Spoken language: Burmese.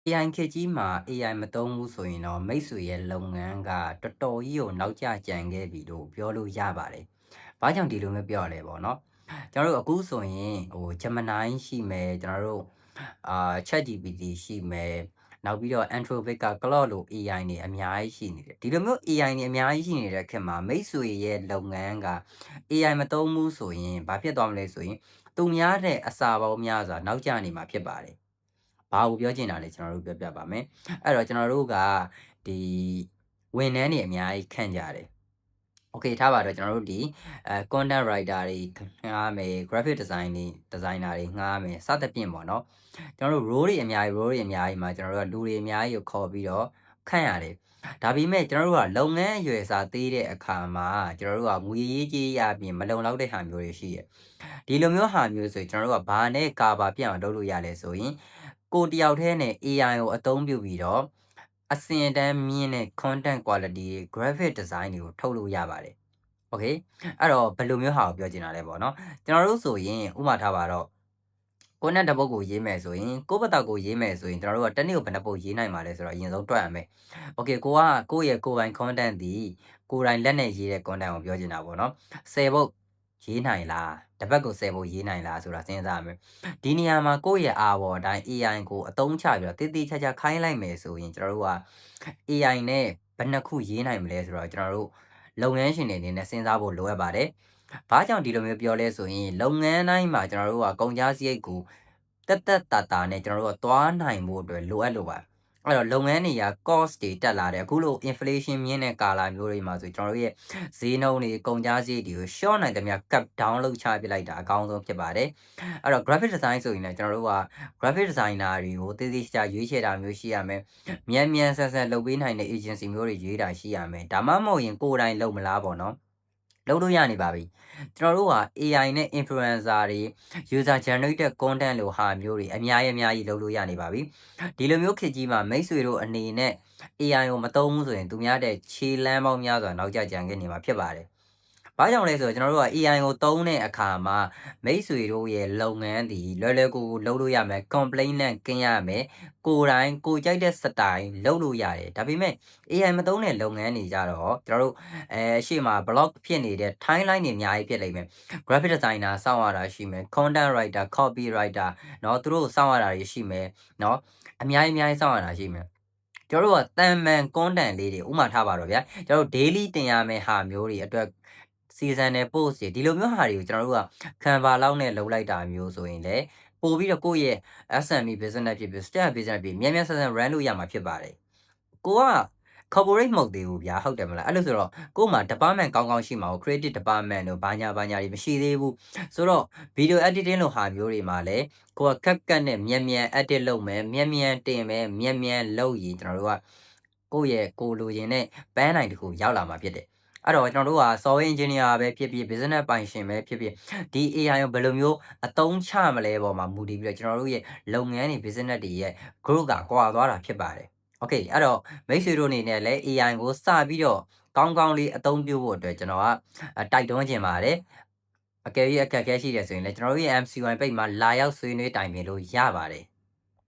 AI ခေတ်ကြီးမှာ AI မသုံးဘူးဆိုရင်တော့မိတ်ဆွေရဲ့လုပ်ငန်းကတော်တော်ကြီးကိုနောက်ကျကျန်ခဲ့ပြီလို့ပြောလို့ရပါတယ်။ဘာကြောင့်ဒီလိုမျိုးပြောရလဲပေါ့နော်။ကျွန်တော်တို့အခုဆိုရင်Gemini ရှိမယ်ChatGPT ရှိမယ်နောက်ပြီးတော့ Anthropic က Claude လို AI တွေအများကြီးရှိနေတယ်။ဒီလိုမျိုး AI တွေအများကြီးရှိနေတဲ့ခေတ်မှာမိတ်ဆွေရဲ့လုပ်ငန်းက AI မသုံးဘူးဆိုရင်ဘာဖြစ်သွားမလဲဆိုရင်သူများတဲ့အစာပေါင်းများစွာနောက်ကျနေမှာဖြစ်ပါတယ်။ဘာကိုပြောချင်တာလဲကျွန်တော်တို့ပြောပြပါမယ်။အဲ့တော့ကျွန်တော်တို့ကဒီဝန်ထမ်းတွေအများကြီးခန့်ကြတယ်။ Okay ထားပါတော့ကျွန်တော်တို့ဒီcontent writer တွေငှားမယ် graphic designer တွေငှားမယ်စသဖြင့်ပေါ့နော်ကျွန်တော်တို့ role တွေအများကြီးမှာကျွန်တော်တို့ကလူတွေအများကြီးကိုခေါ်ပြီးတော့ခန့်ရတယ်ဒါပေမဲ့ကျွန်တော်တို့ကလုပ်ငန်းအရွယ်စားသေးတဲ့အခါမှာကျွန်တော်တို့ကငွေရေးကြေးရပြင်မလုံလောက်တဲ့ဟာမျိုးတွေရှိတယ်ဒီလိုမျိုးဟာမျိုးဆိုရင်ကျွန်တော်တို့ကဘာနဲ့ကာဘာပြတ်အောင်လုပ်လို့ရလဲဆိုရင်ကိုတယောက်တည်းနဲ့ AI ကိုအသုံးပြုပြီးတော့အစင်တန်းမြင့်တဲ့ content quality တွေ graphic design တွေကိုထုတ်လို့ရပါတယ် Okay အဲ့တော့ဘယ်လိုမျိုးဟာကိုပြောချင်တာလဲပေါ့နော်ကျွန်တော်တို့ဆိုရင်ဥပမာထားပါတော့ကိုနဲ့တပုတ်ကိုရေးမယ်ဆိုရင်ကိုဘတောက်ကိုရေးမယ်ဆိုရင်ကျွန်တော်တို့ကတနေ့ကိုဘယ်နှပုတ်ရေးနိုင်မှာလဲဆိုတော့အရင်ဆုံးတွက်ရမယ် Okay ကိုရဲ့ကိုပိုင် content ဒီကိုယ်တိုင်လက်နဲ့ရေးတဲ့ content ကိုပြောချင်တာပေါ့နော်10ပုတ်ရေးနိုင်လားတစ်ပတ်ကို10ပုတ်ရေးနိုင်လားဆိုတာစဉ်းစားရမယ်ဒီနေရာမှာကိုယ့်ရဲ့အာဘော်အတိုင်း AI ကိုအသုံးချပြီးတော့တိတိကျကျခိုင်းလိုက်မယ်ဆိုရင်ကျွန်တော်တို့က AI နဲ့ဘယ်နှခုရေးနိုင်မလဲဆိုတော့ကျွန်တော်တို့လုပ်ငန်းရှင်တွေအနေနဲ့စဉ်းစားဖို့လိုအပ်ပါတယ်။ဘာကြောင့်ဒီလိုမျိုးပြောလဲဆိုရင်လုပ်ငန်းတိုင်းမှာကျွန်တော်တို့ကကုန်ကျစရိတ်ကိုတက်တာနဲ့ကျွန်တော်တို့ကသွားနိုင်ဖို့အတွက်လိုအပ်လို့ပါ။အဲ့တော့လုပ်ငန်းတွေက cost တွေတက်လာတယ်အခုလို inflation မြင့်တဲ့ကာလမျိုးတွေမှာဆိုကျွန်တော်တို့ရဲ့ဈေးနှုန်းတွေကုန်ကျစရိတ်တွေကို short နိုင်သမျှ cut down လုပ်ချပစ်လိုက်တာအကောင်းဆုံးဖြစ်ပါတယ်။အဲ့တော့ graphic design ဆိုရင်လည်းကျွန်တော်တို့က graphic designer တွေကိုတည်တည်ချာရွေးချယ်တာမျိုးရှိရမယ်။မြန်ဆက်လုပ်ပေးနိုင်တဲ့ agency မျိုးတွေရွေးတာရှိရမယ်။ဒါမှမဟုတ်ရင်ကိုယ်တိုင်လုပ်မလားပေါ့နော်။လုပ်လို့ရနေပါပြီ။ကျွန်တော်တို့က AI နဲ့ influencer တွေ user generated content လိုဟာမျိုးတွေအများကြီးလုပ်လို့ရနေပါပြီ။ဒီလိုမျိုးခေတ်ကြီးမှာမိတ်ဆွေတို့အနေနဲ့ AI ကိုမသုံးဘူးဆိုရင်သူများတဲ့ခြေလမ်းပေါင်းများစွာနောက်ကျကြံခဲ့နေမှာဖြစ်ပါတယ်။ဘာကြောင့်လဲဆိုတော့ကျွန်တော်တို့က AI ကိုသုံးတဲ့အခါမှာမိတ်ဆွေတို့ရဲ့လုပ်ငန်းဒီလွယ်ကူလုပ်လို့ရမယ် complaint နဲ့ကင်းရမယ်ကိုယ်တိုင်ကိုကြိုက်တဲ့ style လုပ်လို့ရတယ်ဒါပေမဲ့ AI မသုံးတဲ့လုပ်ငန်းတွေကြတော့ကျွန်တော်တို့ရှေ့မှာ block ဖြစ်နေတဲ့ timeline တွေအများကြီးဖြစ်လိမ့်မယ် graphic designer စောင့်ရတာရှိမယ် content writer copywriter เนาะသူတို့စောင့်ရတာတွေရှိမယ်เนาะအများကြီးစောင့်ရတာရှိမယ်ကျွန်တော်တို့ကတန်မှန် content လေးတွေဥမာထားပါတော့ဗျာကျွန်တော်တို့ daily တင်ရမယ့်ဟာမျိုးတွေအတွက် seasonal post တွေဒီလိုမျိုးဟာတွေကိုကျွန်တော်တို့က Canva လောက်နဲ့လုပ်လိုက်တာမျိုးဆိုရင်လေပို့ပြီးတော့ကိုယ့်ရဲ့ SME business ဖြစ်ဖြစ် start business ဖြစ်မြန်ဆန် run လို့ရမှာဖြစ်ပါတယ်ကိုက corporate မဟုတ်သေးဘူးဗျာဟုတ်တယ်မလားအဲ့လိုဆိုတော့ကို့မှာ department ကောင်းရှိမှာကို creative department တို့ဘာညာတွေမရှိသေးဘူးဆိုတော့ video editing လိုဟာမျိုးတွေမှာလည်းကိုကခက်နဲ့မြန် edit လုပ်မယ်မြန်တင်မယ်မြန်လုပ်ရင်ကျွန်တော်တို့ကကိုယ့်ရဲ့ကိုလိုချင်တဲ့ပန်းနိုင်တစ်ခုရောက်လာမှာဖြစ်တယ်အဲ့တော့ကျွန်တော်တို့က software engineer ပဲဖြစ်ဖြစ် business ပိုင်ရှင်ပဲဖြစ်ဖြစ်ဒီ AI ကိုဘယ်လိုမျိုးအသုံးချမလဲပေါ်မှာမူတည်ပြီးတော့ကျွန်တော်တို့ရဲ့လုပ်ငန်းတွေ business တွေရဲ့ growth ကကွာသွားတာဖြစ်ပါတယ်။ Okay အဲ့တော့မိတ်ဆွေတို့အနေနဲ့လည်း AI ကိုစပြီးတော့ကောင်းလေးအသုံးပြုဖို့အတွက်ကျွန်တော်ကတိုက်တွန်းချင်ပါတယ်။အကယ်၍အခက်အခဲရှိတယ်ဆိုရင်လည်းကျွန်တော်တို့ရဲ့ MCY page မှာလာရောက်ဆွေးနွေးတိုင်ပင်လို့ရပါတယ်